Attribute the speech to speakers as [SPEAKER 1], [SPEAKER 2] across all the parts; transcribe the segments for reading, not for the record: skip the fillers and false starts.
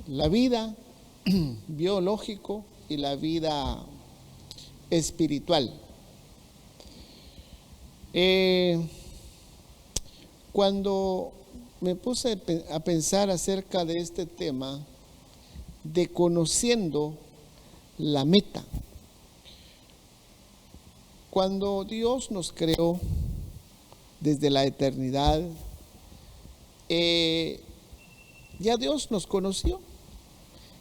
[SPEAKER 1] la vida biológico y la vida espiritual. Cuando me puse a pensar acerca de este tema de conociendo la meta, cuando Dios nos creó desde la eternidad, ya Dios nos conoció,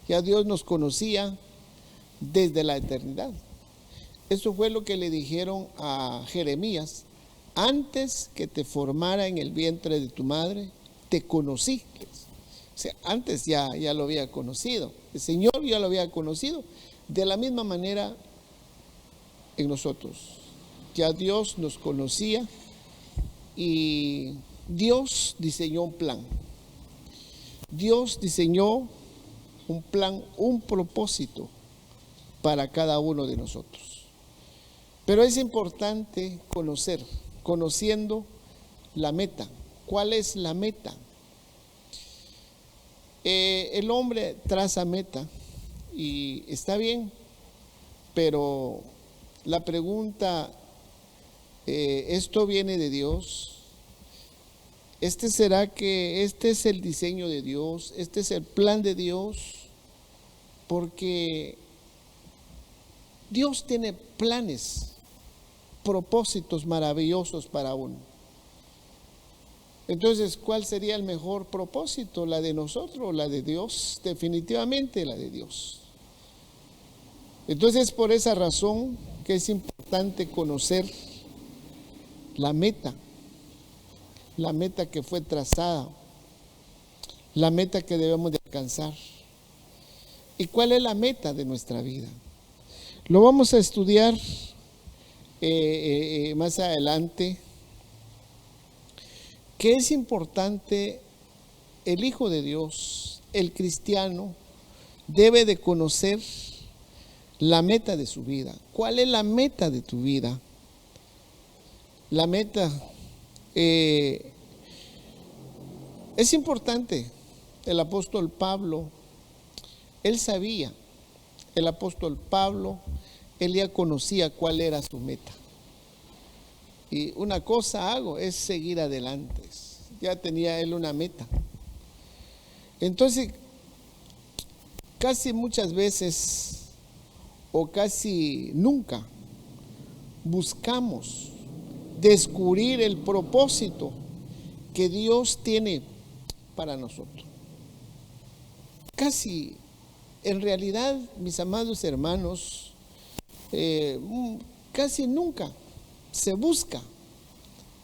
[SPEAKER 1] ya Dios nos conocía desde la eternidad. Eso fue lo que le dijeron a Jeremías: antes que te formara en el vientre de tu madre, te conocí. O sea, antes ya lo había conocido, el Señor ya lo había conocido. De la misma manera en nosotros, ya Dios nos conocía y Dios diseñó un plan. Dios diseñó un plan, un propósito para cada uno de nosotros. Pero es importante conociendo la meta. ¿Cuál es la meta? El hombre traza meta y está bien, pero la pregunta, ¿esto viene de Dios? ¿Será que este es el diseño de Dios? ¿Este es el plan de Dios? Porque Dios tiene planes, propósitos maravillosos para uno. Entonces, ¿cuál sería el mejor propósito? ¿La de nosotros o la de Dios? Definitivamente la de Dios. Entonces, por esa razón que es importante conocer la meta que fue trazada, la meta que debemos de alcanzar. ¿Y cuál es la meta de nuestra vida? Lo vamos a estudiar más adelante, que es importante. El Hijo de Dios, el cristiano, debe de conocer la meta de su vida. ¿Cuál es la meta de tu vida? La meta es importante. El apóstol Pablo, él sabía, el apóstol Pablo, él ya conocía cuál era su meta. Y una cosa hago es seguir adelante. Ya tenía él una meta. Entonces, casi muchas veces o casi nunca buscamos descubrir el propósito que Dios tiene para nosotros. Casi, en realidad, mis amados hermanos, casi nunca se busca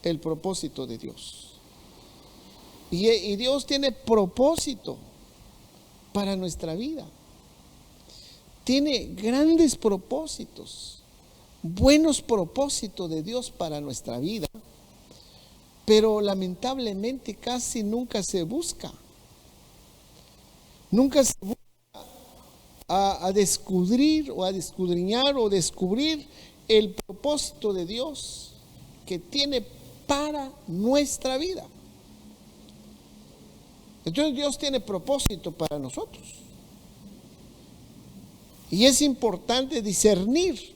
[SPEAKER 1] el propósito de Dios. Y Dios tiene propósito para nuestra vida. Tiene grandes propósitos, buenos propósitos de Dios para nuestra vida, pero lamentablemente casi nunca se busca. Nunca se busca a descubrir o a escudriñar o descubrir el propósito de Dios que tiene para nuestra vida. Entonces Dios tiene propósito para nosotros. Y es importante discernir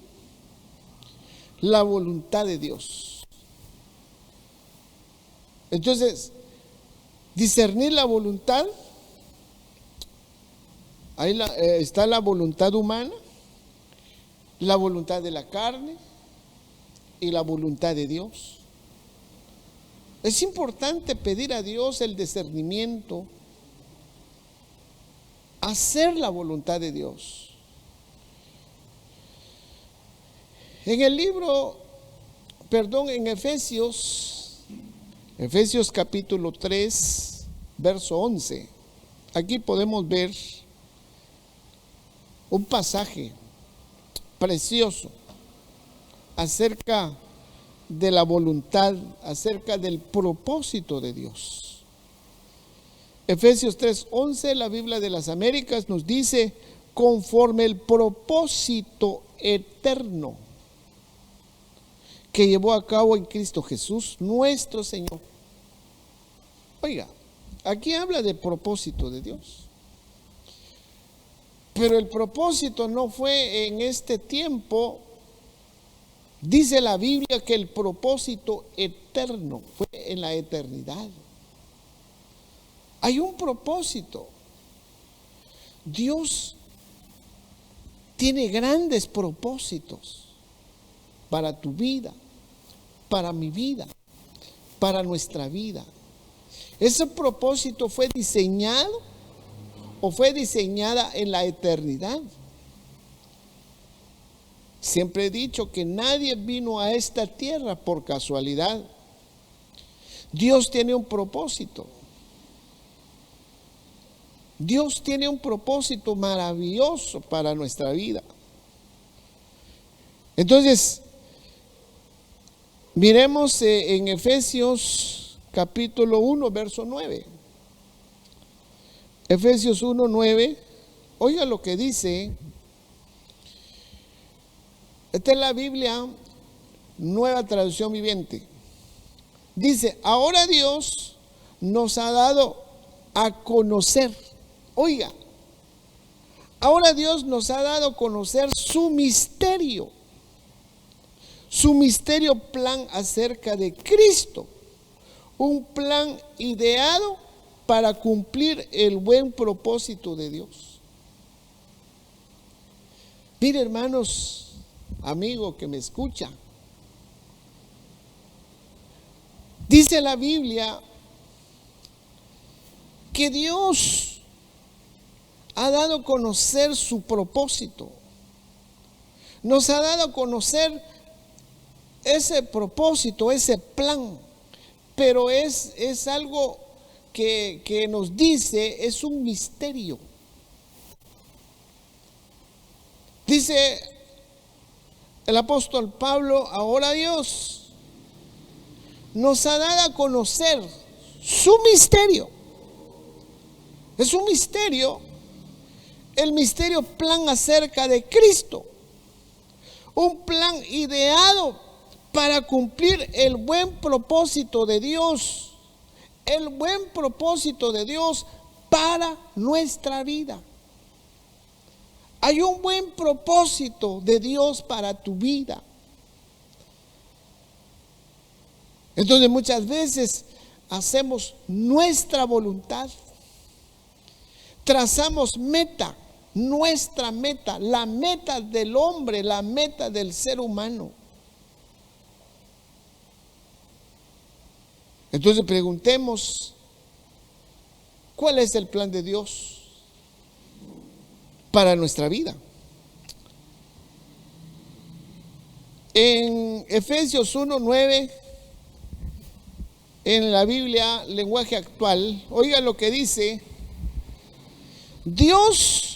[SPEAKER 1] la voluntad de Dios. Entonces, discernir la voluntad, ahí está la voluntad humana, la voluntad de la carne y la voluntad de Dios. Es importante pedir a Dios el discernimiento, hacer la voluntad de Dios. En en Efesios capítulo 3, verso 11, aquí podemos ver un pasaje precioso acerca de la voluntad, acerca del propósito de Dios. Efesios 3:11, la Biblia de las Américas nos dice: conforme el propósito eterno que llevó a cabo en Cristo Jesús, nuestro Señor. Oiga, aquí habla del propósito de Dios. Pero el propósito no fue en este tiempo. Dice la Biblia que el propósito eterno fue en la eternidad. Hay un propósito. Dios tiene grandes propósitos para tu vida, para mi vida, para nuestra vida. Ese propósito fue diseñado o fue diseñada en la eternidad. Siempre he dicho que nadie vino a esta tierra por casualidad. Dios tiene un propósito. Dios tiene un propósito maravilloso para nuestra vida. Entonces, miremos en Efesios capítulo 1, verso 9. Efesios 1, 9. Oiga lo que dice. Esta es la Biblia, Nueva Traducción Viviente. Dice, ahora Dios nos ha dado a conocer. Oiga, ahora Dios nos ha dado a conocer su misterio plan acerca de Cristo, un plan ideado para cumplir el buen propósito de Dios. Mire, hermanos, amigo que me escucha, dice la Biblia que Dios ha dado a conocer su propósito. Nos ha dado a conocer ese propósito, ese plan. Pero es algo que nos dice, es un misterio. Dice el apóstol Pablo, ahora Dios nos ha dado a conocer su misterio. Es un misterio. El misterio plan acerca de Cristo. Un plan ideado para cumplir el buen propósito de Dios. El buen propósito de Dios para nuestra vida. Hay un buen propósito de Dios para tu vida. Entonces muchas veces hacemos nuestra voluntad. Trazamos meta. Nuestra meta, la meta del hombre, la meta del ser humano. Entonces preguntemos, ¿cuál es el plan de Dios para nuestra vida? En Efesios 1:9, en la Biblia, lenguaje actual, oiga lo que dice: Dios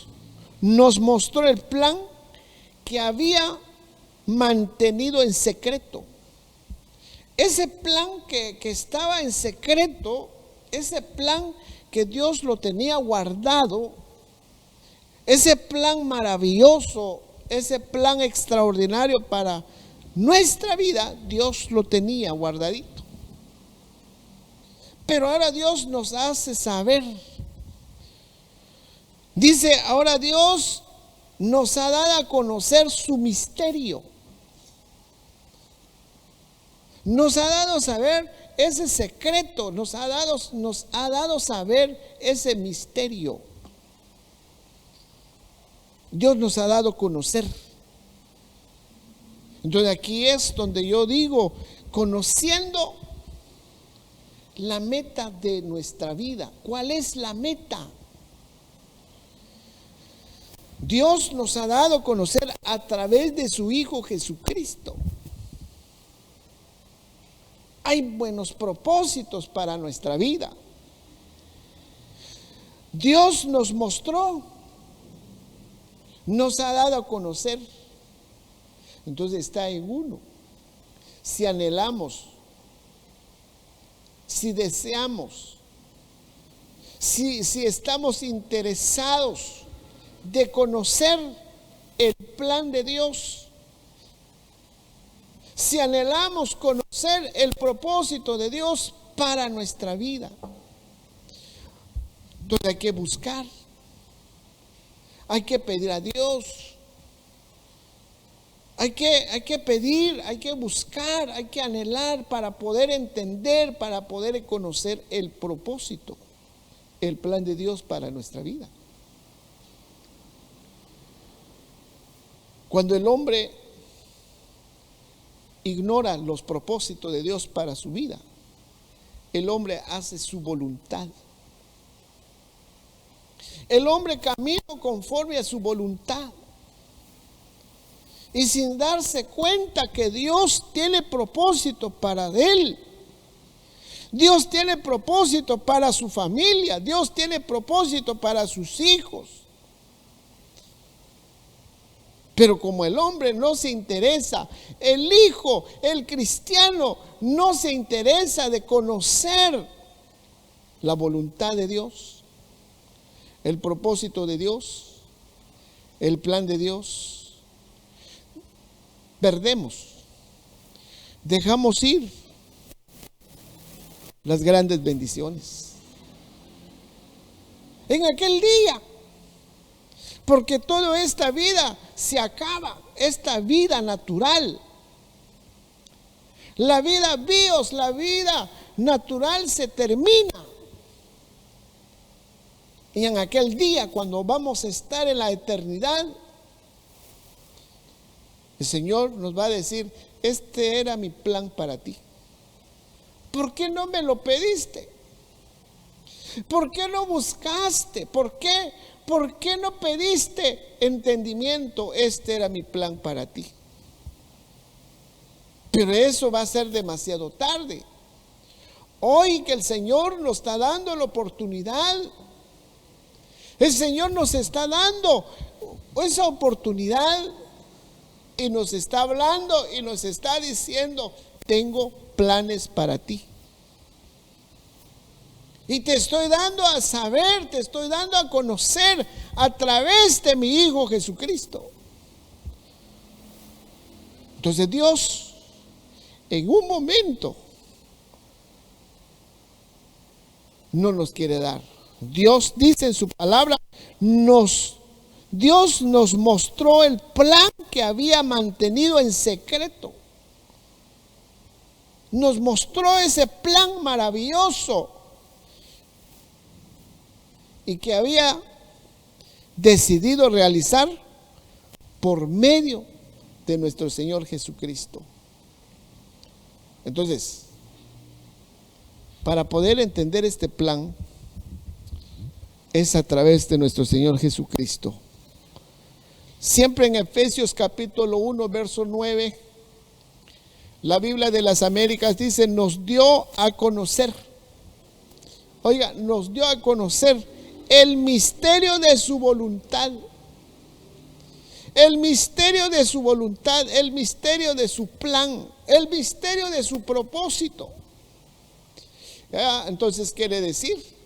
[SPEAKER 1] nos mostró el plan que había mantenido en secreto. Ese plan que estaba en secreto, ese plan que Dios lo tenía guardado, ese plan maravilloso, ese plan extraordinario para nuestra vida, Dios lo tenía guardadito. Pero ahora Dios nos hace saber. Dice, ahora Dios nos ha dado a conocer su misterio. Nos ha dado a saber ese secreto, nos ha dado a saber ese misterio. Dios nos ha dado a conocer. Entonces aquí es donde yo digo, conociendo la meta de nuestra vida. ¿Cuál es la meta? Dios nos ha dado a conocer a través de su Hijo Jesucristo. Hay buenos propósitos para nuestra vida. Dios nos mostró, nos ha dado a conocer. Entonces está en uno. Si anhelamos, si deseamos, si estamos interesados de conocer el plan de Dios, si anhelamos conocer el propósito de Dios para nuestra vida, entonces hay que buscar, Hay que pedir a Dios. Hay que pedir, hay que buscar, hay que anhelar para poder entender, para poder conocer el propósito, el plan de Dios para nuestra vida. Cuando el hombre ignora los propósitos de Dios para su vida, el hombre hace su voluntad. El hombre camina conforme a su voluntad. Y sin darse cuenta que Dios tiene propósito para él. Dios tiene propósito para su familia. Dios tiene propósito para sus hijos. Pero como el hombre no se interesa, el hijo, el cristiano, no se interesa de conocer la voluntad de Dios, el propósito de Dios, el plan de Dios, perdemos, dejamos ir las grandes bendiciones en aquel día, porque toda esta vida se acaba, esta vida natural, la vida bios, la vida natural se termina. Y en aquel día, cuando vamos a estar en la eternidad, el Señor nos va a decir: este era mi plan para ti. ¿Por qué no me lo pediste? ¿Por qué no buscaste? ¿Por qué no pediste entendimiento? Este era mi plan para ti. Pero eso va a ser demasiado tarde. Hoy que el Señor nos está dando la oportunidad, el Señor nos está dando esa oportunidad y nos está hablando y nos está diciendo: tengo planes para ti. Y te estoy dando a saber, te estoy dando a conocer a través de mi Hijo Jesucristo. Entonces Dios, en un momento, no nos quiere dar. Dios dice en su palabra, Dios nos mostró el plan que había mantenido en secreto. Nos mostró ese plan maravilloso y que había decidido realizar por medio de nuestro Señor Jesucristo. Entonces, para poder entender este plan, es a través de nuestro Señor Jesucristo. Siempre en Efesios capítulo 1, verso 9, la Biblia de las Américas dice: nos dio a conocer. Oiga, nos dio a conocer el misterio de su voluntad. El misterio de su voluntad, el misterio de su plan, el misterio de su propósito. Entonces quiere decir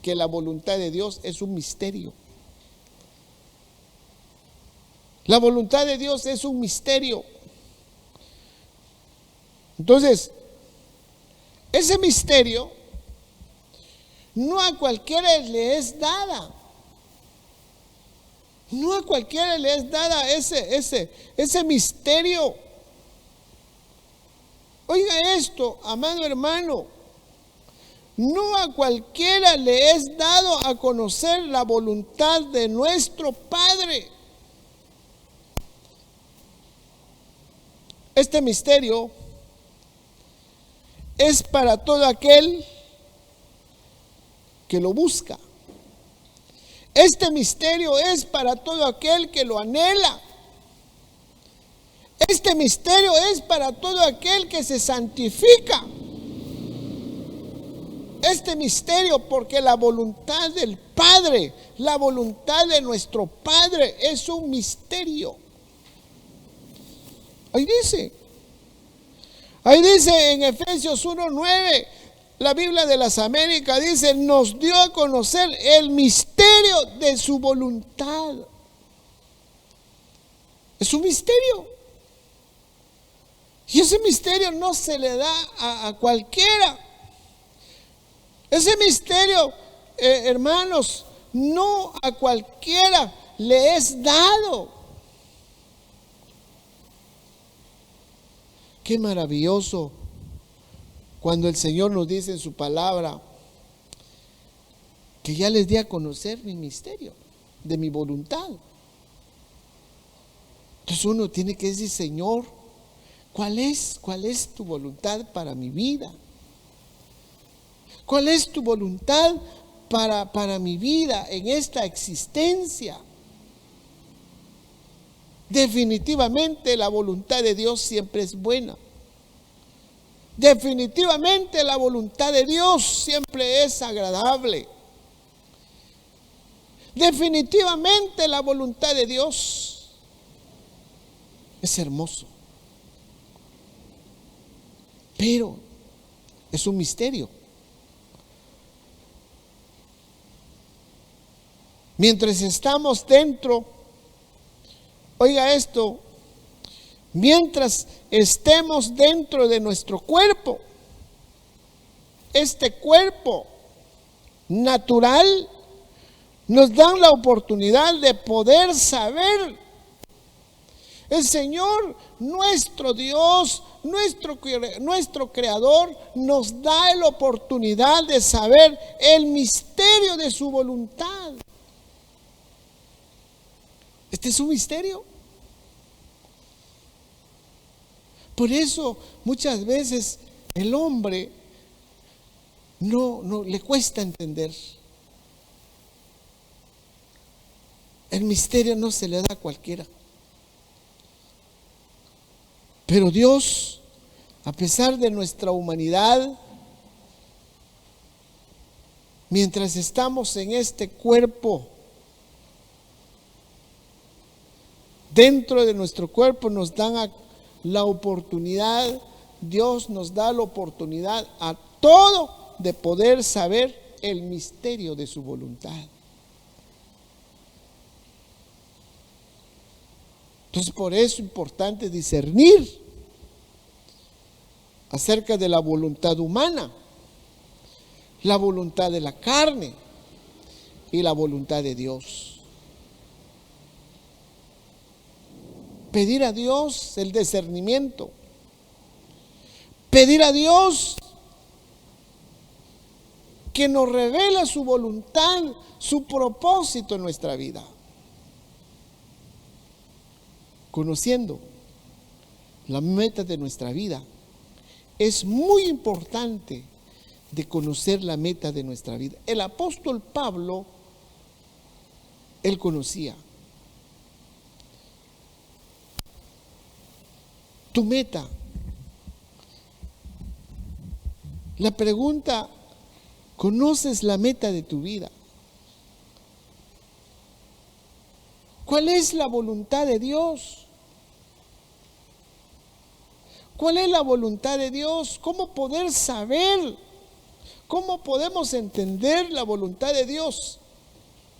[SPEAKER 1] que la voluntad de Dios es un misterio. La voluntad de Dios es un misterio. Entonces, ese misterio no a cualquiera le es dada. No a cualquiera le es dada ese misterio. Oiga esto, amado hermano. No a cualquiera le es dado a conocer la voluntad de nuestro Padre. Este misterio es para todo aquel que lo busca. Este misterio es para todo aquel que lo anhela. Este misterio es para todo aquel que se santifica. Este misterio, porque la voluntad del Padre, la voluntad de nuestro Padre es un misterio. Ahí dice en Efesios 1:9, la Biblia de las Américas dice: nos dio a conocer el misterio de su voluntad. Es un misterio. Y ese misterio no se le da a cualquiera. Ese misterio, hermanos, no a cualquiera le es dado. Qué maravilloso cuando el Señor nos dice en su palabra que ya les di a conocer mi misterio, de mi voluntad. Entonces uno tiene que decir, Señor, ¿cuál es tu voluntad para mi vida? ¿Cuál es tu voluntad para mi vida en esta existencia? Definitivamente la voluntad de Dios siempre es buena. Definitivamente la voluntad de Dios siempre es agradable. Definitivamente la voluntad de Dios es hermoso. Pero es un misterio. Mientras estamos dentro, oiga esto, mientras estemos dentro de nuestro cuerpo, este cuerpo natural, nos dan la oportunidad de poder saber. El Señor, nuestro Dios, nuestro Creador, nos da la oportunidad de saber el misterio de su voluntad. Este es un misterio. Por eso muchas veces el hombre no le cuesta entender. El misterio no se le da a cualquiera. Pero Dios, a pesar de nuestra humanidad, mientras estamos en este cuerpo, dentro de nuestro cuerpo nos dan la oportunidad, Dios nos da la oportunidad a todo de poder saber el misterio de su voluntad. Entonces por eso es importante discernir acerca de la voluntad humana, la voluntad de la carne y la voluntad de Dios. Pedir a Dios el discernimiento. Pedir a Dios que nos revele su voluntad, su propósito en nuestra vida. Conociendo la meta de nuestra vida, es muy importante de conocer la meta de nuestra vida. El apóstol Pablo, él conocía. Tu meta. La pregunta, ¿conoces la meta de tu vida? ¿Cuál es la voluntad de Dios? ¿Cuál es la voluntad de Dios? ¿Cómo poder saber? ¿Cómo podemos entender la voluntad de Dios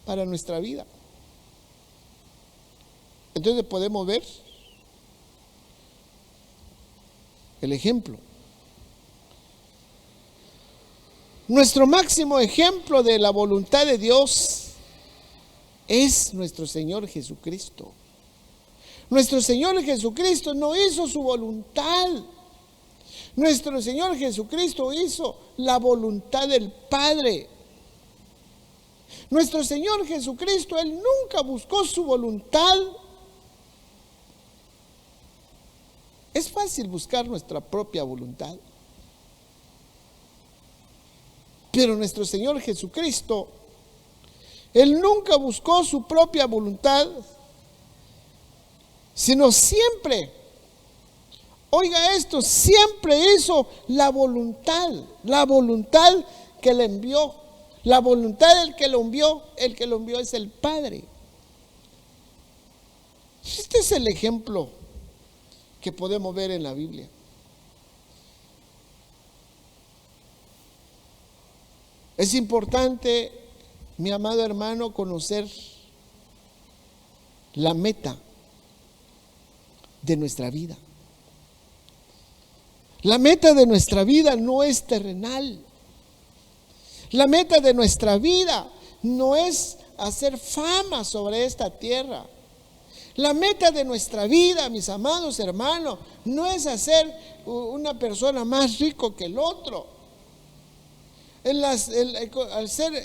[SPEAKER 1] para nuestra vida? Entonces podemos ver el ejemplo. Nuestro máximo ejemplo de la voluntad de Dios es nuestro Señor Jesucristo. Nuestro Señor Jesucristo no hizo su voluntad. Nuestro Señor Jesucristo hizo la voluntad del Padre. Nuestro Señor Jesucristo, Él nunca buscó su voluntad. Es fácil buscar nuestra propia voluntad. Pero nuestro Señor Jesucristo, Él nunca buscó su propia voluntad, sino siempre, oiga esto, siempre hizo la voluntad que le envió. La voluntad del que lo envió, el que lo envió es el Padre. Este es el ejemplo que podemos ver en la Biblia. Es importante, mi amado hermano, conocer la meta de nuestra vida. La meta de nuestra vida no es terrenal. La meta de nuestra vida no es hacer fama sobre esta tierra. La meta de nuestra vida, mis amados hermanos, no es hacer una persona más rico que el otro.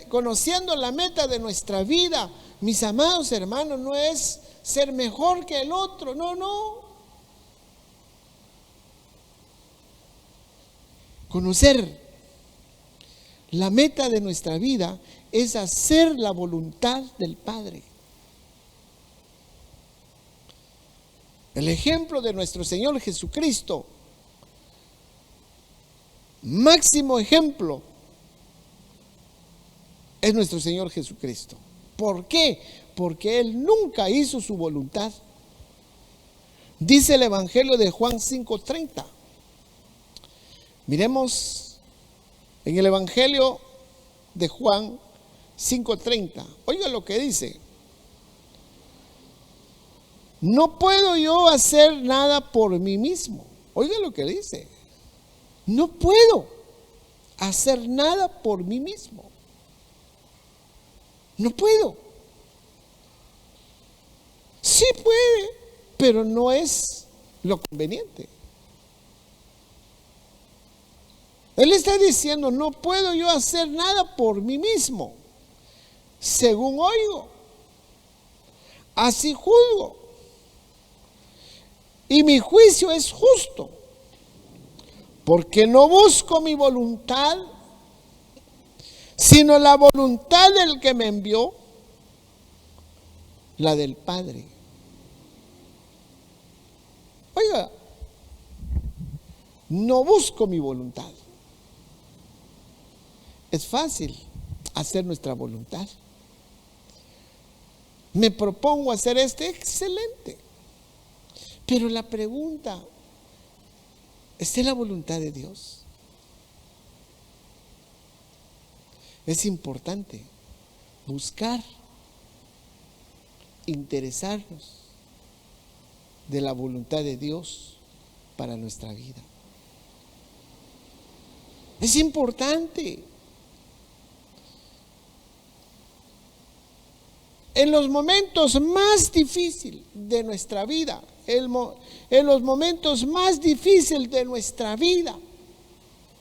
[SPEAKER 1] Conociendo la meta de nuestra vida, mis amados hermanos, no es ser mejor que el otro, no. Conocer la meta de nuestra vida es hacer la voluntad del Padre. El ejemplo de nuestro Señor Jesucristo, máximo ejemplo, es nuestro Señor Jesucristo. ¿Por qué? Porque Él nunca hizo su voluntad. Dice el Evangelio de Juan 5:30. Miremos en el Evangelio de Juan 5:30. Oiga lo que dice. No puedo yo hacer nada por mí mismo. Oiga lo que dice. No puedo hacer nada por mí mismo. No puedo. Sí puede, pero no es lo conveniente. Él está diciendo, no puedo yo hacer nada por mí mismo. Según oigo, así juzgo. Y mi juicio es justo, porque no busco mi voluntad, sino la voluntad del que me envió, la del Padre. Oiga, no busco mi voluntad. Es fácil hacer nuestra voluntad. Me propongo hacer excelente. Pero la pregunta, ¿está en la voluntad de Dios? Es importante buscar, interesarnos de la voluntad de Dios para nuestra vida. Es importante. En los momentos más difíciles de nuestra vida, en los momentos más difíciles de nuestra vida,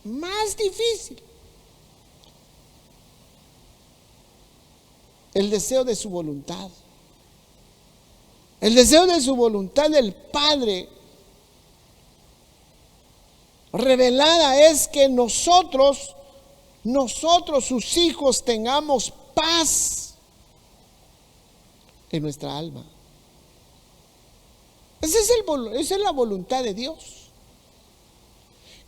[SPEAKER 1] más difícil, el deseo de su voluntad, el deseo de su voluntad del Padre revelada es que nosotros sus hijos, tengamos paz en nuestra alma. Esa es la voluntad de Dios.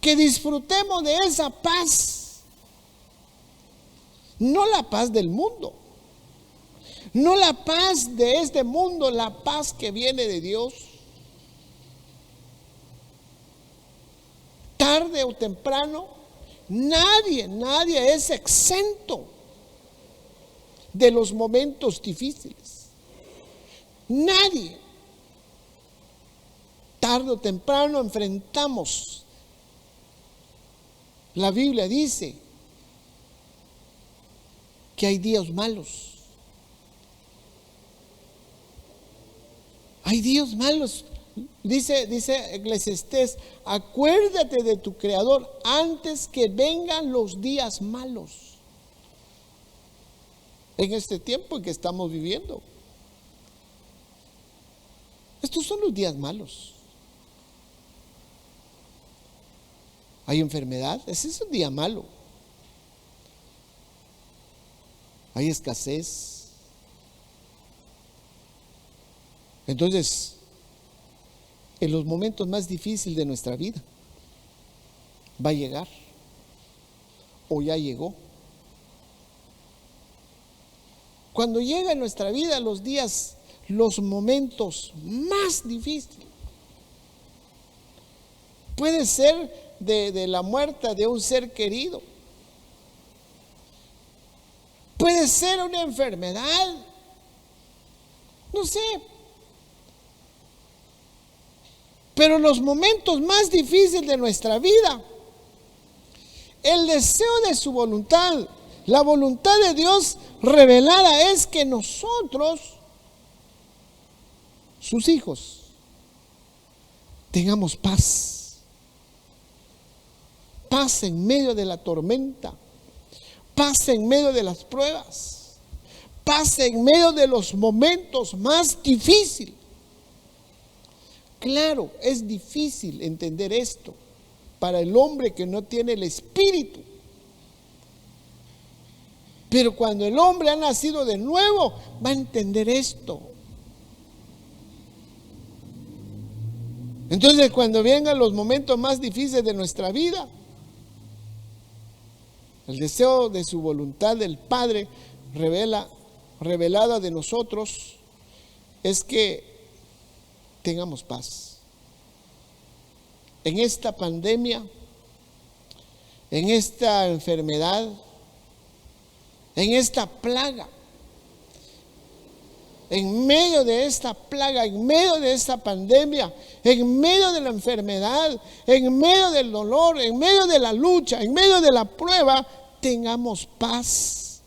[SPEAKER 1] Que disfrutemos de esa paz. No la paz del mundo. No la paz de este mundo, la paz que viene de Dios. Tarde o temprano, nadie es exento de los momentos difíciles. Nadie. Tarde o temprano enfrentamos. La Biblia dice que hay días malos. Hay días malos. Dice Eclesiastés, acuérdate de tu Creador antes que vengan los días malos. En este tiempo en que estamos viviendo. Estos son los días malos. Hay enfermedad, ese es un día malo. Hay escasez. Entonces, en los momentos más difíciles de nuestra vida, va a llegar, o ya llegó. Cuando llega en nuestra vida los momentos más difíciles, puede ser de la muerte de un ser querido, puede ser una enfermedad, no sé. Pero los momentos más difíciles de nuestra vida, el deseo de su voluntad La voluntad de Dios revelada es que nosotros, sus hijos, tengamos paz. Paz en medio de la tormenta. Paz en medio de las pruebas. Paz en medio de los momentos más difíciles. Claro, es difícil entender esto para el hombre que no tiene el Espíritu. Pero cuando el hombre ha nacido de nuevo, va a entender esto. Entonces, cuando vengan los momentos más difíciles de nuestra vida, el deseo de su voluntad del Padre revelada de nosotros es que tengamos paz. En esta pandemia, en esta enfermedad, en esta plaga, en medio de esta plaga, en medio de esta pandemia, en medio de la enfermedad, en medio del dolor, en medio de la lucha, en medio de la prueba, tengamos paz.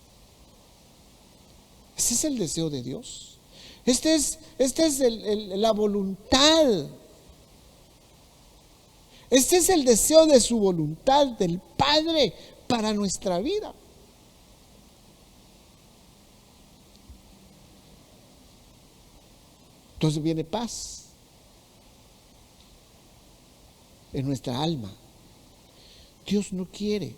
[SPEAKER 1] Ese es el deseo de Dios. Esta es la voluntad. Este es el deseo de su voluntad del Padre para nuestra vida. Entonces viene paz en nuestra alma. Dios no quiere,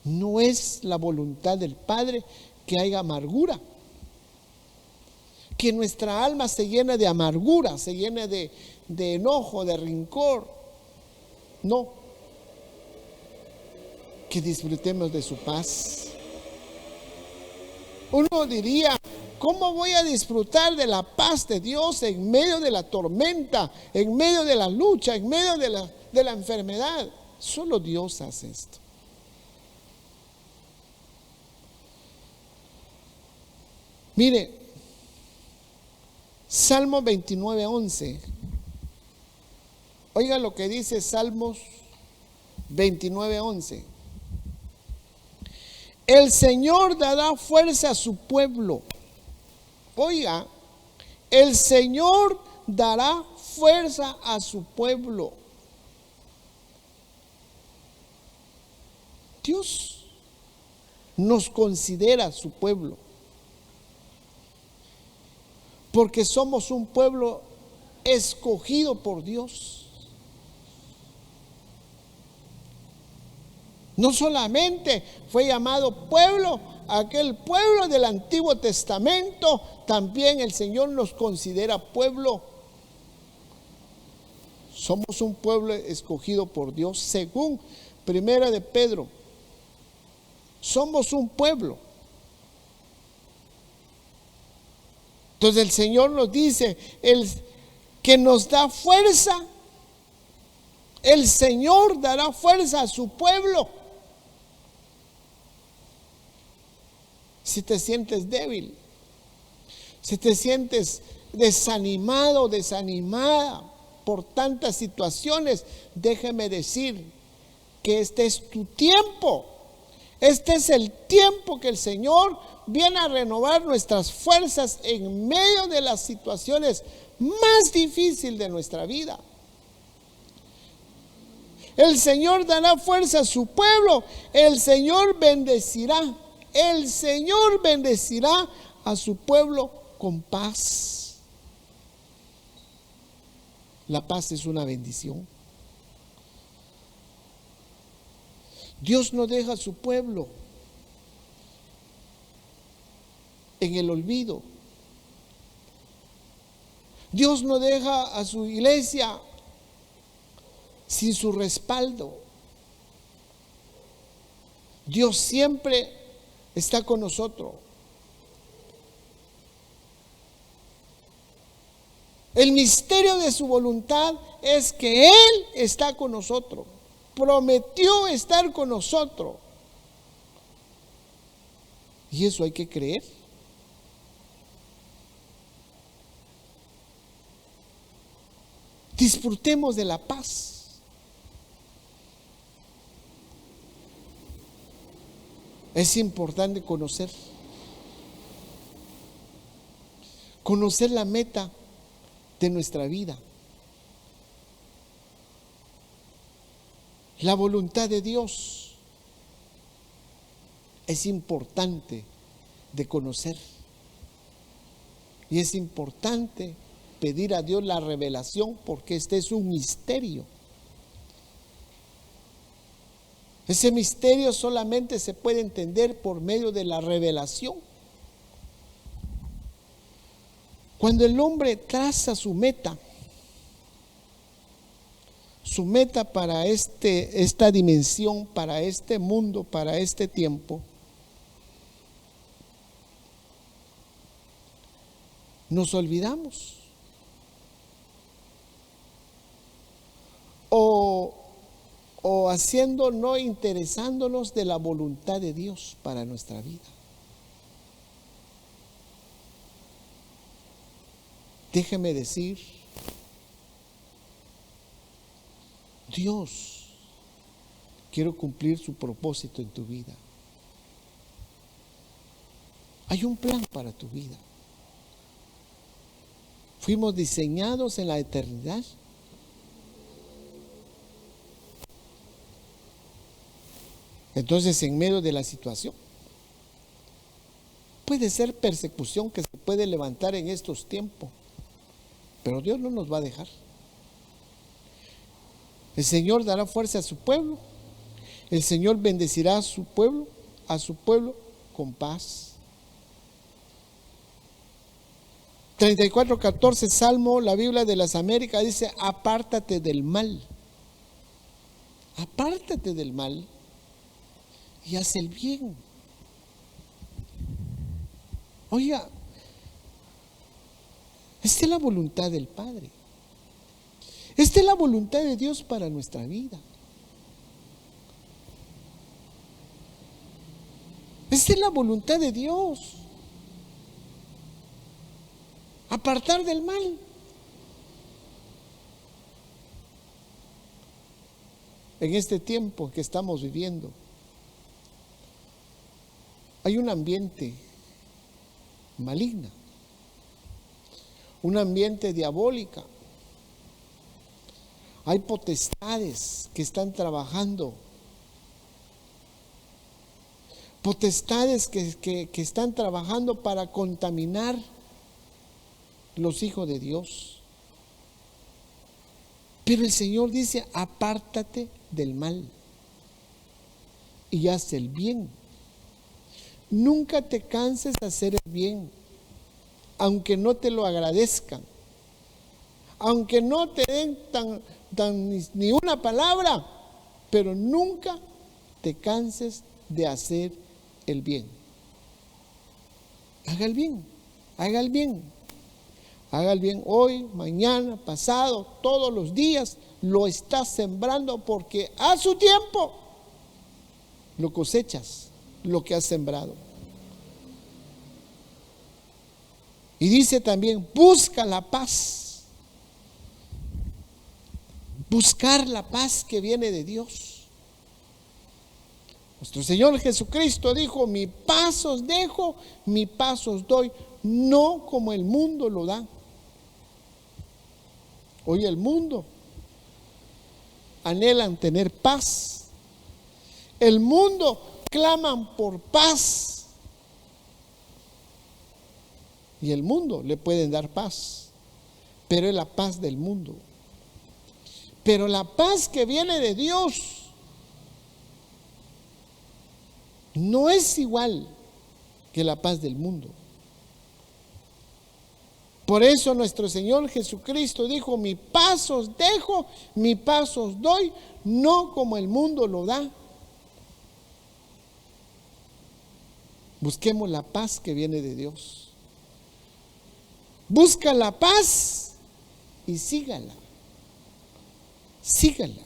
[SPEAKER 1] no es la voluntad del Padre que haya amargura, que nuestra alma se llene de amargura, se llene de enojo, de rencor. No, que disfrutemos de su paz. Uno diría, ¿cómo voy a disfrutar de la paz de Dios en medio de la tormenta, en medio de la lucha, en medio de la enfermedad? Solo Dios hace esto. Mire, Salmo 29:11. Oiga lo que dice Salmos 29:11. El Señor dará fuerza a su pueblo. Oiga, el Señor dará fuerza a su pueblo. Dios nos considera su pueblo, porque somos un pueblo escogido por Dios. No solamente fue llamado pueblo, aquel pueblo del Antiguo Testamento, también el Señor nos considera pueblo. Somos un pueblo escogido por Dios, según Primera de Pedro. Somos un pueblo. Entonces el Señor nos dice, el que nos da fuerza, el Señor dará fuerza a su pueblo. Si te sientes débil, si te sientes desanimado, desanimada por tantas situaciones, déjeme decir que este es tu tiempo. Este es el tiempo que el Señor viene a renovar nuestras fuerzas en medio de las situaciones más difíciles de nuestra vida. El Señor dará fuerza a su pueblo. El Señor bendecirá. El Señor bendecirá a su pueblo con paz. La paz es una bendición. Dios no deja a su pueblo en el olvido. Dios no deja a su iglesia sin su respaldo. Dios siempre está con nosotros. El misterio de su voluntad es que Él está con nosotros. Prometió estar con nosotros. Y eso hay que creer. Disfrutemos de la paz. Es importante conocer la meta de nuestra vida, la voluntad de Dios. Es importante de conocer y es importante pedir a Dios la revelación, porque este es un misterio. Ese misterio solamente se puede entender por medio de la revelación. Cuando el hombre traza su meta para esta dimensión, para este mundo, para este tiempo, nos olvidamos. O haciendo, no interesándonos de la voluntad de Dios para nuestra vida. Déjeme decir, Dios quiere cumplir su propósito en tu vida. Hay un plan para tu vida. Fuimos diseñados en la eternidad. Entonces, en medio de la situación, puede ser persecución que se puede levantar en estos tiempos, pero Dios no nos va a dejar. El Señor dará fuerza a su pueblo. El Señor bendecirá a su pueblo con paz. 34:14, Salmo, la Biblia de las Américas, dice: apártate del mal. Apártate del mal y haz el bien. Oiga, esta es la voluntad del Padre. Esta es la voluntad de Dios para nuestra vida. Esta es la voluntad de Dios. Apartar del mal. En este tiempo que estamos viviendo, hay un ambiente maligno, un ambiente diabólico. Hay potestades que están trabajando, potestades que están trabajando para contaminar los hijos de Dios. Pero el Señor dice: apártate del mal y haz el bien. Nunca te canses de hacer el bien, aunque no te lo agradezcan, aunque no te den ni una palabra, pero nunca te canses de hacer el bien. Haga el bien, haga el bien, haga el bien hoy, mañana, pasado, todos los días. Lo estás sembrando, porque a su tiempo lo cosechas, lo que has sembrado. Y dice también: busca la paz. Buscar la paz que viene de Dios. Nuestro Señor Jesucristo dijo: mi paz os dejo, mi paz os doy, no como el mundo lo da. Hoy el mundo anhelan tener paz. El mundo claman por paz. Y el mundo le pueden dar paz, pero es la paz del mundo. Pero la paz que viene de Dios no es igual que la paz del mundo. Por eso nuestro Señor Jesucristo dijo: mi paz os dejo, mi paz os doy, no como el mundo lo da. Busquemos la paz que viene de Dios. Busca la paz y sígala. Sígala.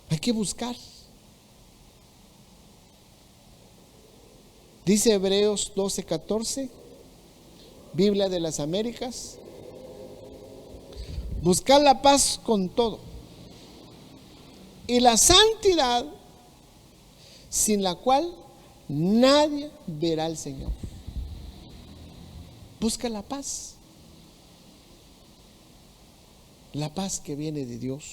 [SPEAKER 1] Hay que buscar. Dice Hebreos 12:14, Biblia de las Américas: buscar la paz con todo y la santidad, sin la cual nadie verá al Señor. Busca la paz que viene de Dios.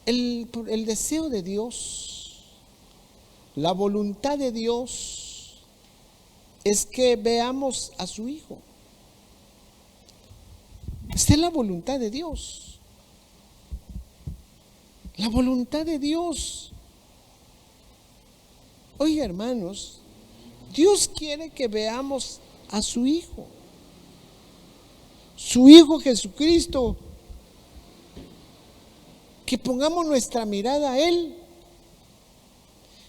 [SPEAKER 1] El deseo de Dios, la voluntad de Dios es que veamos a su Hijo. Esta es la voluntad de Dios. La voluntad de Dios. Oiga, hermanos, Dios quiere que veamos a su Hijo. Su Hijo Jesucristo. Que pongamos nuestra mirada a Él.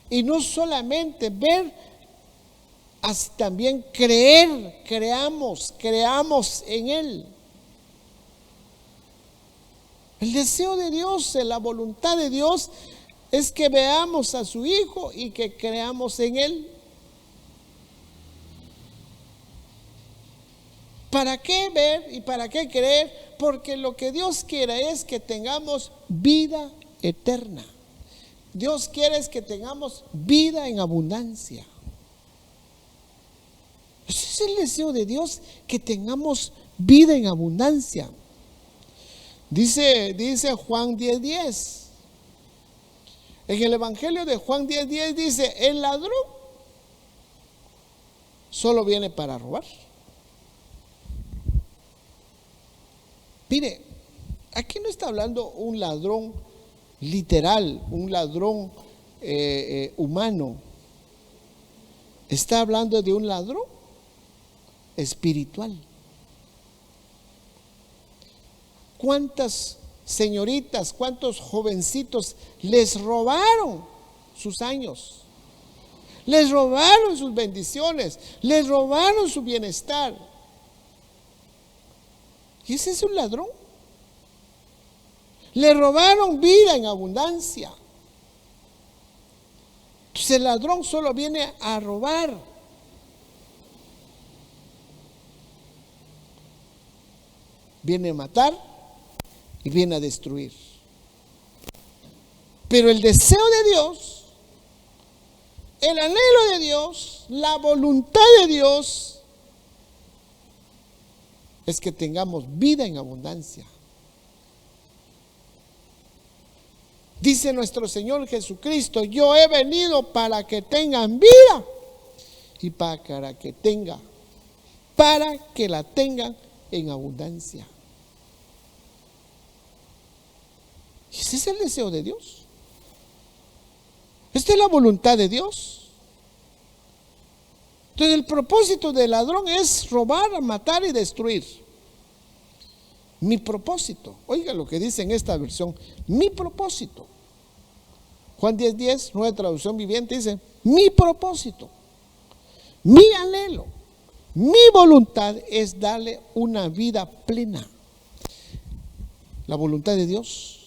[SPEAKER 1] Y no solamente ver, así también creer, creamos en Él. El deseo de Dios, la voluntad de Dios es que veamos a su Hijo y que creamos en Él. ¿Para qué ver y para qué creer? Porque lo que Dios quiere es que tengamos vida eterna. Dios quiere es que tengamos vida en abundancia. Ese es el deseo de Dios, que tengamos vida en abundancia. Dice Juan 10:10. En el Evangelio de Juan 10:10 dice: el ladrón solo viene para robar. Mire, aquí no está hablando un ladrón literal, un ladrón humano. Está hablando de un ladrón espiritual. ¿Cuántas señoritas, cuántos jovencitos les robaron sus años? Les robaron sus bendiciones, les robaron su bienestar. ¿Y ese es un ladrón? Le robaron vida en abundancia. Entonces el ladrón solo viene a robar. Viene a matar y viene a destruir. Pero el deseo de Dios, el anhelo de Dios, la voluntad de Dios es que tengamos vida en abundancia. Dice nuestro Señor Jesucristo: yo he venido para que tengan vida y para que la tengan en abundancia. Ese es el deseo de Dios. Esta es la voluntad de Dios. Entonces el propósito del ladrón es robar, matar y destruir. Mi propósito, oiga lo que dice en esta versión: mi propósito. Juan 10:10, nueva traducción viviente, dice: mi propósito, mi anhelo, mi voluntad es darle una vida plena. La voluntad de Dios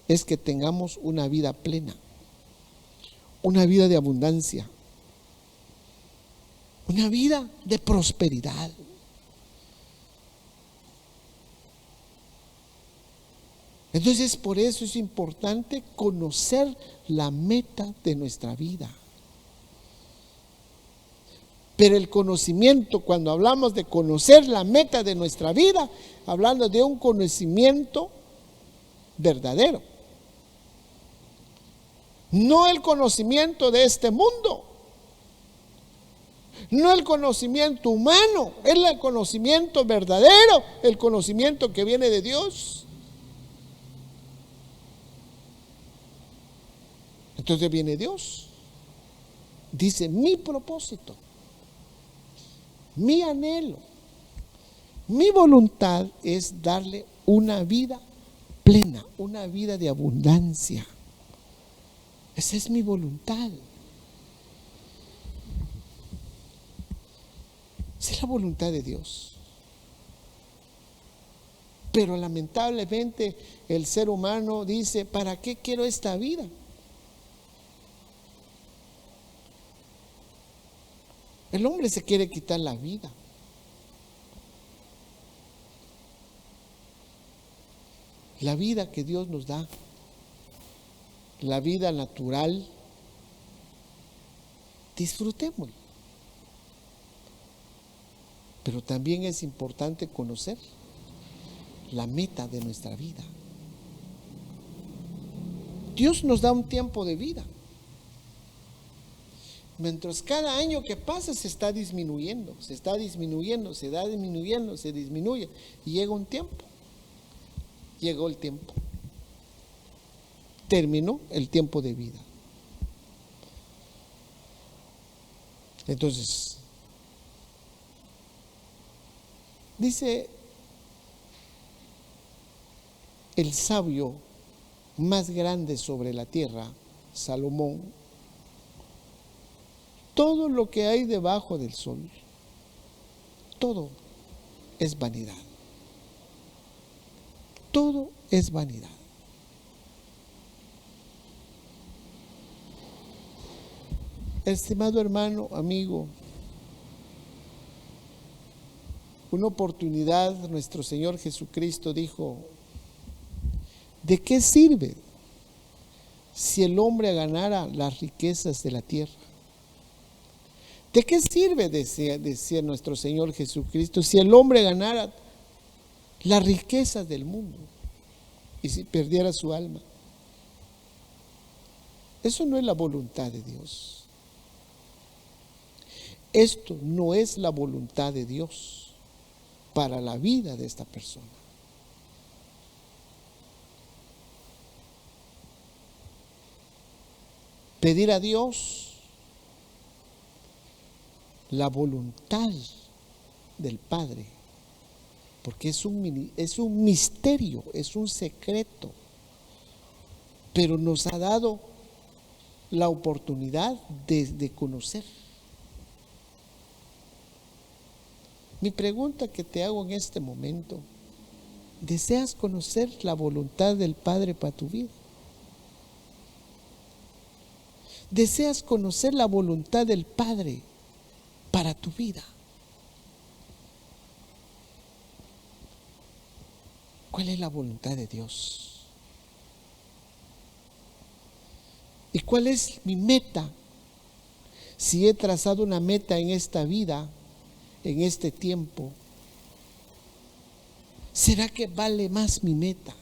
[SPEAKER 1] es que tengamos una vida plena, una vida de abundancia, una vida de prosperidad. Entonces, por eso es importante conocer la meta de nuestra vida. Pero el conocimiento, cuando hablamos de conocer la meta de nuestra vida, hablando de un conocimiento verdadero. No el conocimiento de este mundo, no el conocimiento humano, es el conocimiento verdadero, el conocimiento que viene de Dios. Entonces viene Dios, dice: mi propósito, mi anhelo, mi voluntad es darle una vida plena, una vida de abundancia. Esa es mi voluntad. Esa es la voluntad de Dios. Pero lamentablemente el ser humano dice: ¿para qué quiero esta vida? El hombre se quiere quitar la vida. La vida que Dios nos da, la vida natural, disfrutémoslo. Pero también es importante conocer la meta de nuestra vida. Dios nos da un tiempo de vida. Mientras cada año que pasa se está disminuyendo, se disminuye. Y llega un tiempo. Llegó el tiempo. Terminó el tiempo de vida. Entonces, dice el sabio más grande sobre la tierra, Salomón: todo lo que hay debajo del sol, todo es vanidad. Todo es vanidad. Estimado hermano, amigo, una oportunidad nuestro Señor Jesucristo dijo: ¿de qué sirve si el hombre ganara las riquezas de la tierra? ¿De qué sirve, decía nuestro Señor Jesucristo, si el hombre ganara las riquezas del mundo y si perdiera su alma? Eso no es la voluntad de Dios. Esto no es la voluntad de Dios para la vida de esta persona. Pedir a Dios la voluntad del Padre, porque es un misterio, es un secreto, pero nos ha dado la oportunidad de conocer. Mi pregunta que te hago en este momento: ¿deseas conocer la voluntad del Padre para tu vida? ¿Deseas conocer la voluntad del Padre para tu vida? ¿Cuál es la voluntad de Dios? ¿Y cuál es mi meta? Si he trazado una meta en esta vida, en este tiempo, ¿será que vale más mi meta?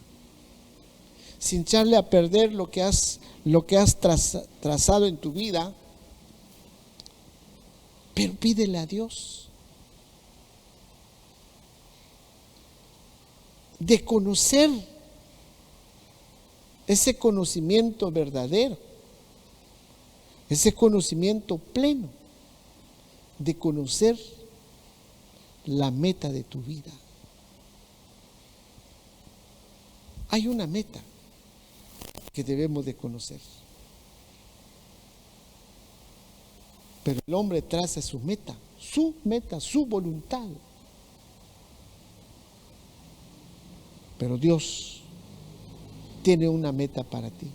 [SPEAKER 1] Sin echarle a perder lo que has trazado en tu vida, pero pídele a Dios de conocer ese conocimiento verdadero, ese conocimiento pleno, de conocer la meta de tu vida. Hay una meta que debemos de conocer, pero el hombre traza su meta, su voluntad. Pero Dios tiene una meta para ti.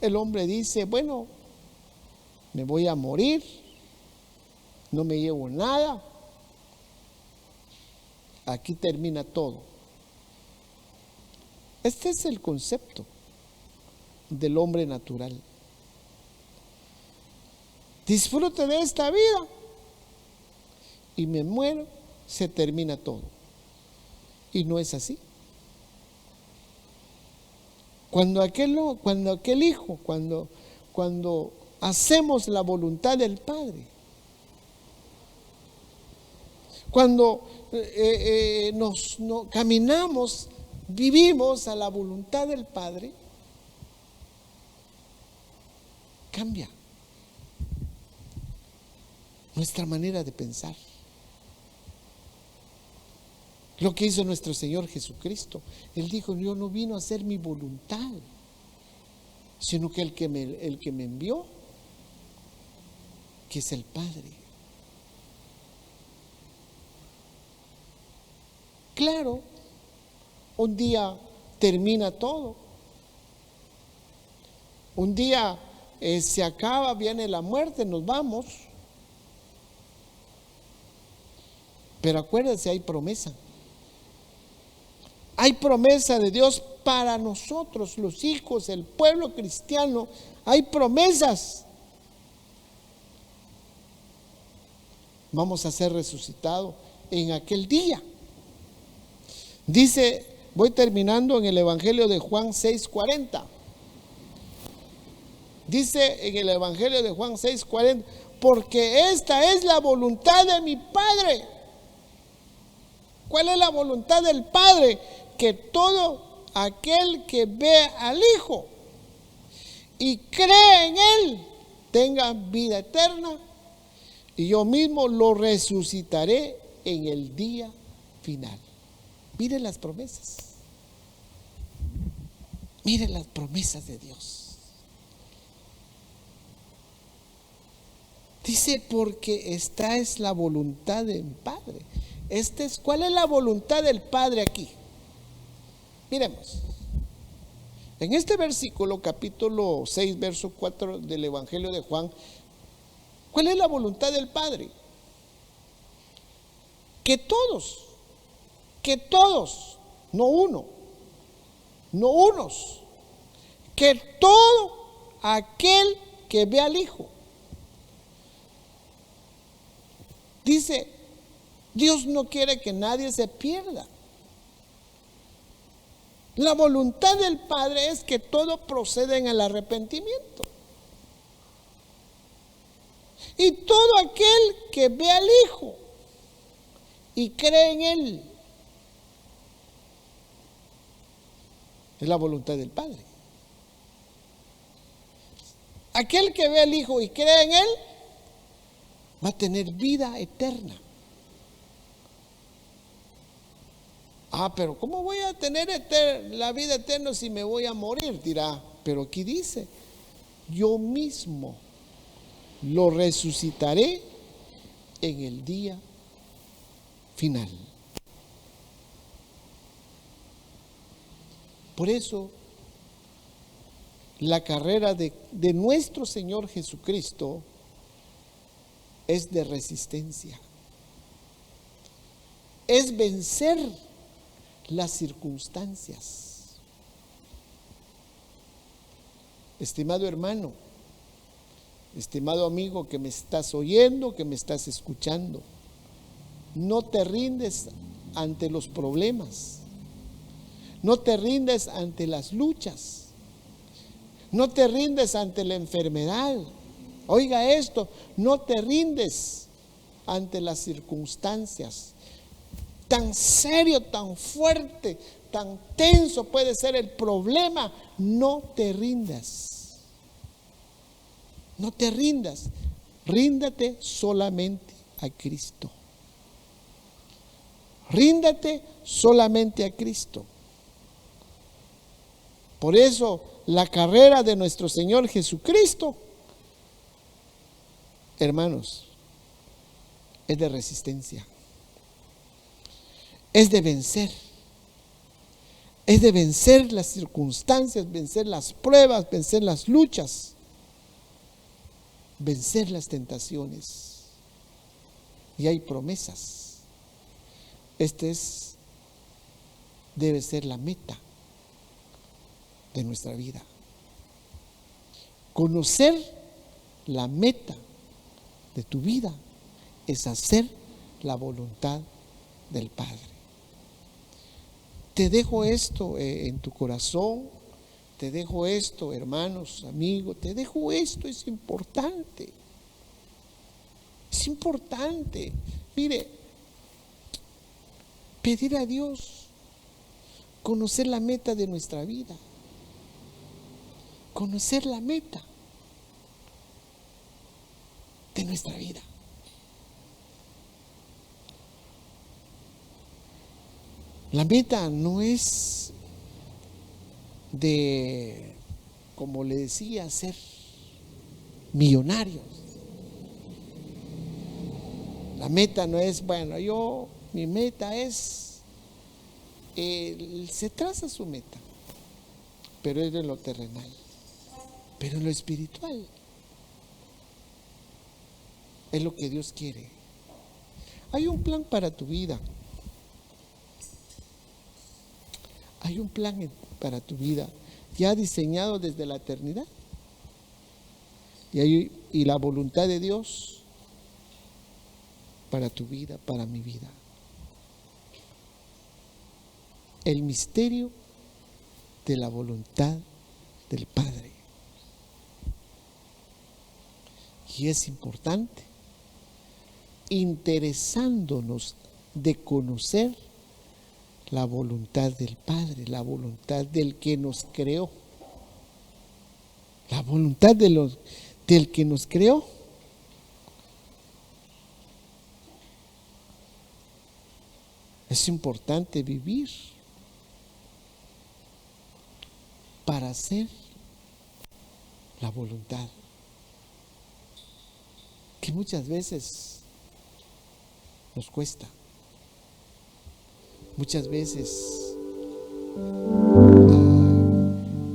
[SPEAKER 1] El hombre dice: bueno, me voy a morir, no me llevo nada, aquí termina todo. Este es el concepto del hombre natural. Disfrute de esta vida y me muero, se termina todo. Y no es así. Cuando hacemos la voluntad del Padre, cuando caminamos, vivimos a la voluntad del Padre, cambia nuestra manera de pensar. Lo que hizo nuestro Señor Jesucristo, Él dijo: yo no vino a hacer mi voluntad, sino que el que me envió, que es el Padre. Claro, un día termina todo, un día se acaba, viene la muerte, nos vamos, pero acuérdense, hay promesa. Hay promesa de Dios para nosotros, los hijos, el pueblo cristiano. Hay promesas. Vamos a ser resucitados en aquel día. Dice, voy terminando en el Evangelio de Juan 6:40. Dice en el Evangelio de Juan 6:40, porque esta es la voluntad de mi Padre. ¿Cuál es la voluntad del Padre? Que todo aquel que ve al Hijo y cree en Él tenga vida eterna, y yo mismo lo resucitaré en el día final. Miren las promesas. Miren las promesas de Dios. Dice, porque esta es la voluntad del Padre. ¿Cuál es la voluntad del Padre aquí? Miremos. En este versículo, capítulo 6, verso 4 del Evangelio de Juan, ¿cuál es la voluntad del Padre? Que todos, no uno, no unos, que todo aquel que ve al Hijo. Dice, Dios no quiere que nadie se pierda. La voluntad del Padre es que todo proceda en el arrepentimiento. Y todo aquel que ve al Hijo y cree en Él, es la voluntad del Padre. Aquel que ve al Hijo y cree en Él va a tener vida eterna. Pero ¿cómo voy a tener la vida eterna si me voy a morir? Dirá, pero aquí dice, yo mismo lo resucitaré en el día final. Por eso, la carrera de nuestro Señor Jesucristo es de resistencia. Es vencer las circunstancias. Estimado hermano, estimado amigo que me estás oyendo, que me estás escuchando, no te rindes ante los problemas, no te rindes ante las luchas, no te rindes ante la enfermedad. Oiga esto, no te rindes ante las circunstancias. Tan serio, tan fuerte, tan tenso puede ser el problema. No te rindas. No te rindas. Ríndate solamente a Cristo. Ríndate solamente a Cristo. Por eso la carrera de nuestro Señor Jesucristo, hermanos, es de resistencia. Es de vencer. Es de vencer las circunstancias, vencer las pruebas, vencer las luchas, vencer las tentaciones. Y hay promesas. Debe ser la meta de nuestra vida. Conocer la meta de tu vida es hacer la voluntad del Padre. Te dejo esto en tu corazón, te dejo esto, hermanos, amigos, te dejo esto, es importante. Es importante. Mire, pedir a Dios, conocer la meta de nuestra vida, conocer la meta de nuestra vida. La meta no es de, como le decía, ser millonarios. La meta no es, bueno, mi meta es, se traza su meta, pero es en lo terrenal. Pero en lo espiritual es lo que Dios quiere. Hay un plan para tu vida. Hay un plan para tu vida, ya diseñado desde la eternidad. Y la voluntad de Dios para tu vida, para mi vida. El misterio de la voluntad del Padre. Y es importante, interesándonos de conocer la voluntad del Padre, la voluntad del que nos creó. La voluntad del que nos creó. Es importante vivir para hacer la voluntad, que muchas veces nos cuesta. Muchas veces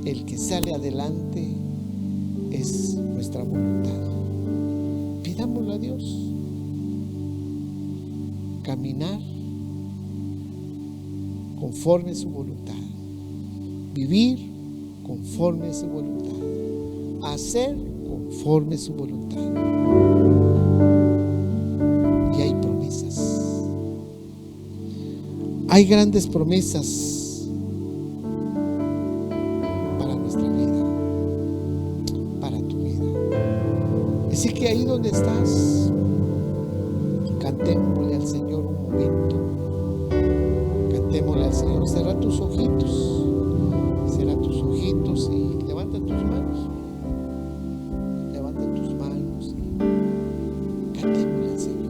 [SPEAKER 1] el que sale adelante es nuestra voluntad. Pidámoslo a Dios. Caminar conforme a su voluntad. Vivir conforme a su voluntad. Hacer conforme a su voluntad. Y hay promesas. Hay grandes promesas para nuestra vida, para tu vida. Así que ahí donde estás, cantémosle al Señor un momento. Cantémosle al Señor. Cierra tus ojitos. Cierra tus ojitos y levanta tus manos. Levanta tus manos y cantémosle al Señor.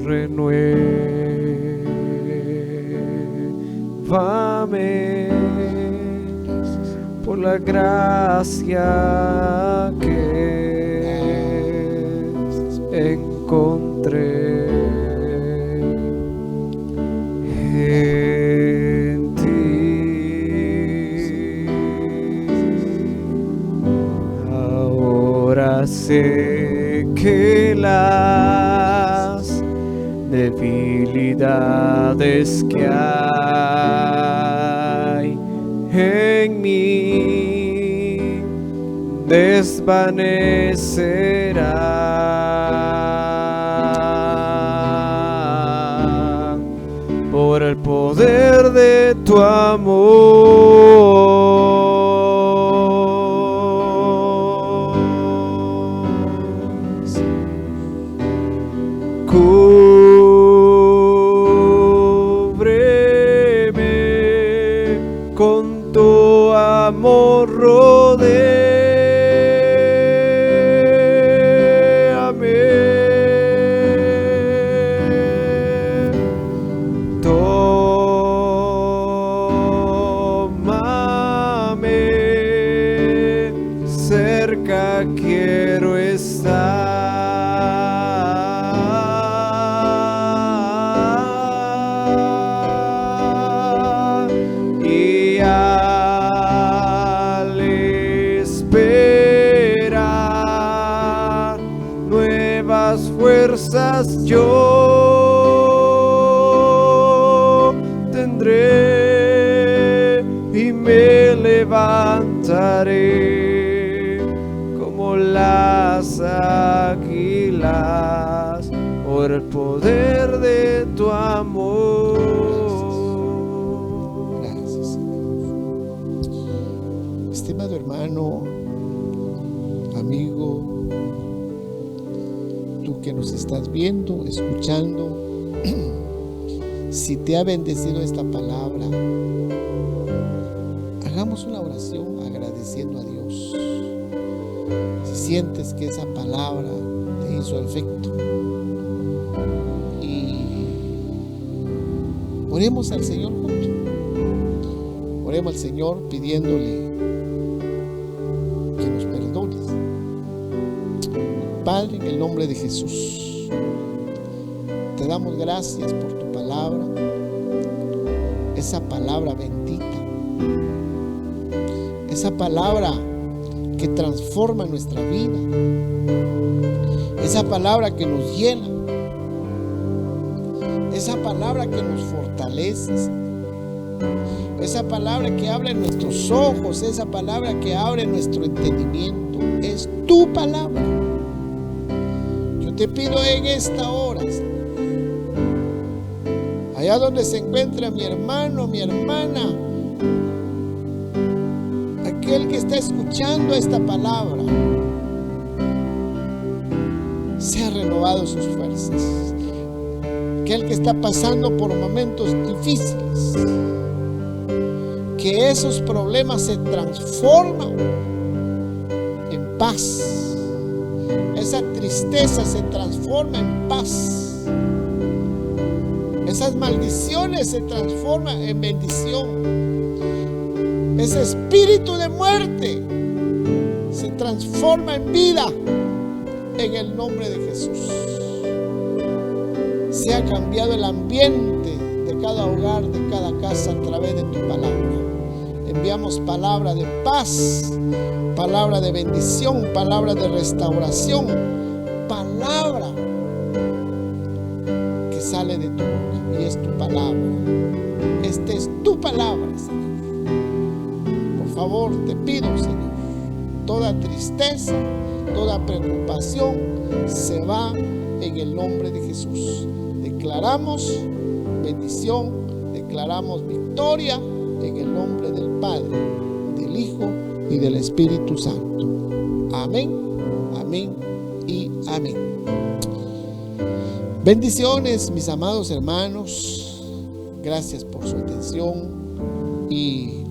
[SPEAKER 2] Renuévame por la gracia que encontré en ti. Ahora sé que las debilidades que hay en mí desvanecerán por el poder de tu amor. Cúbreme con tu amor, rodéame. Tómame, cerca quiero estar. Fuerzas yo tendré y me levantaré como las águilas por el poder de tu amor.
[SPEAKER 1] Gracias, Señor. Estimado hermano, amigo, que nos estás viendo, escuchando, si te ha bendecido esta palabra, hagamos una oración agradeciendo a Dios. Si sientes que esa palabra te hizo efecto, y oremos al Señor juntos. Oremos al Señor pidiéndole que nos perdones. Padre, en el nombre de Jesús, te damos gracias por tu palabra, esa palabra bendita, esa palabra que transforma nuestra vida. Esa palabra que nos llena. Esa palabra que nos fortalece. Esa palabra que abre nuestros ojos. Esa palabra que abre nuestro entendimiento. Es tu palabra. Yo te pido en esta hora, allá donde se encuentra mi hermano, mi hermana, aquel que está escuchando esta palabra, sea renovado sus fuerzas. Aquel que está pasando por momentos difíciles, que esos problemas se transforman en paz. Esa tristeza se transforma en paz. Esas maldiciones se transforman en bendición. Ese espíritu de muerte se transforma en vida en el nombre de Jesús. Se ha cambiado el ambiente de cada hogar, de cada casa a través de tu palabra. Enviamos palabra de paz, palabra de bendición, palabra de restauración, palabra que sale de tu boca y es tu palabra. Esta es tu palabra, Señor. Por favor, te pido, Señor, toda tristeza, toda preocupación se va en el nombre de Jesús. Declaramos bendición, declaramos victoria en el nombre del Padre, del Hijo y del Espíritu Santo. Amén, amén y amén. Bendiciones, mis amados hermanos. Gracias por su atención y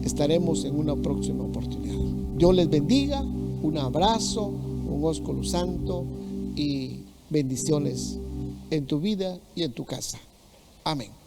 [SPEAKER 1] estaremos en una próxima oportunidad. Dios les bendiga. Un abrazo, un ósculo santo y bendiciones en tu vida y en tu casa. Amén.